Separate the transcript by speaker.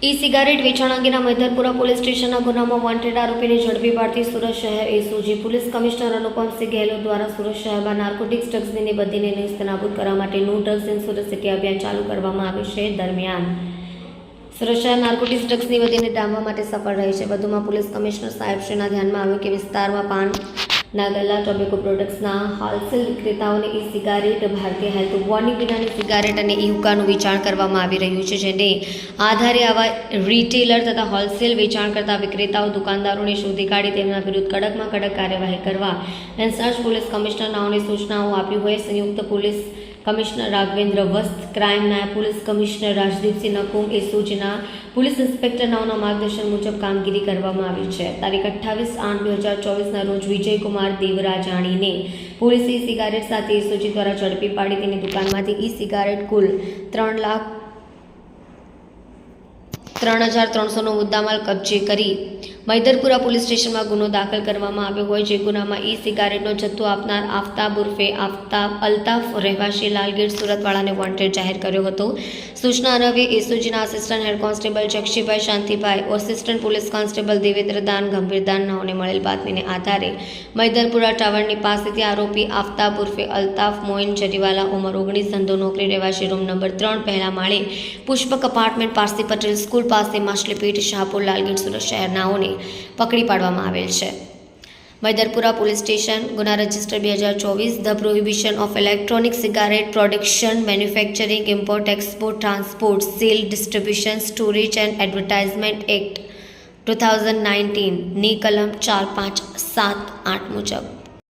Speaker 1: ઈ cigarette વેચાણ અંગેના Maidarpura police સ્ટેશનના ગુનામાં વોન્ટેડ આરોપીને ઝડપી પાડતી સુરત શહેર SOG police commissioner Anupamsinh Gehlot દ્વારા સુરત શહેરમાં નાર્કોટિક્સ ડ્રગ્સની બદીને નેસ્તનાબૂદ કરવા માટે no drugs in Surat city અભિયાન ચાલુ કરવામાં આવ્યું છે. દરમિયાન સુરત શહેર નાર્કોટિક્સ ડ્રગ્સની બદીને ડામવા માટે સફળ રહી છે. વધુમાં પોલીસ કમિશનર સાહેબશ્રીના ધ્યાનમાં આવ્યું કે વિસ્તારમાં પાનના ગલ્લા, ટોબેકો પ્રોડક્ટ્સના હોલસેલ વિક્રેતાઓને ઈ સિગારેટ, ભારતીય હેલ્થ વોર્નિંગ વિનાની સિગારેટ અને ઈ હુક્કાનું વેચાણ કરવામાં આવી રહ્યું છે, જેને આધારે આવા રિટેલર તથા હોલસેલ વેચાણ કરતા વિક્રેતાઓ, દુકાનદારોને શોધી કાઢી તેમના વિરુદ્ધ કડકમાં કડક કાર્યવાહી કરવા ઇન્ચાર્જ પોલીસ કમિશનર નાઓને સૂચનાઓ આપી હોય. સંયુક્ત પોલીસ કમિશનર રાઘવેન્દ્ર વસ્ત, ક્રાઇમ નાયબ પોલીસ કમિશનર રાજદીપસિંહ નકુમ, એસઓજીના પોલીસ ઇન્સ્પેક્ટર નાઓના માર્ગદર્શન મુજબ કામગીરી કરવામાં આવી છે. તારીખ 28/8/2024ના રોજ વિજયકુમાર દેવરાજાણીને પોલીસે ઈ સિગારેટ સાથે એસઓજી દ્વારા ઝડપી પાડી તેની દુકાનમાંથી ઈ સિગારેટ કુલ 3,03,000નો મુદ્દામાલ કબજે કરી મૈદરપુરા પોલીસ સ્ટેશનમાં ગુનો દાખલ કરવામાં આવ્યો હોય, જે ગુનામાં ઈ સિગારેટનો જથ્થો આપનાર આફતાબ ઉર્ફે અલ્તાફ રહેવાસી લાલગેટ સુરતવાળાને વોન્ટેડ જાહેર કર્યો હતો. સૂચના અન્વયે એસઓજીના assistant head constable Jakshibhai Shantibhai, assistant police constable Devendra Dan, Gambhir દાન નાઓને મળેલ બાતમીને આધારે મૈદરપુરા ટાવરની પાસેથી આરોપી આફતાબ ઉર્ફે અલ્તાફ મોઇન જરીવાલા, ઉંમર 19, ધંધો નોકરી, રહેવાસી રૂમ નંબર 3, પહેલા માળે, પુષ્પક અપાર્ટમેન્ટ, પારસી પટેલ સ્કૂલ પાસે, માછલીપીઠ, શાહપુર, લાલગેટ, સુરત શહેરનાઓને પકડી પાડવામાં આવેલ છે. મૈદરપુરા પોલીસ સ્ટેશન ગુના register 2024 the prohibition of electronic cigarette production, manufacturing, import, export, transport, cell, distribution, storage and advertisement act 2019 ની કલમ 4, 5, 7, 8 મુજબ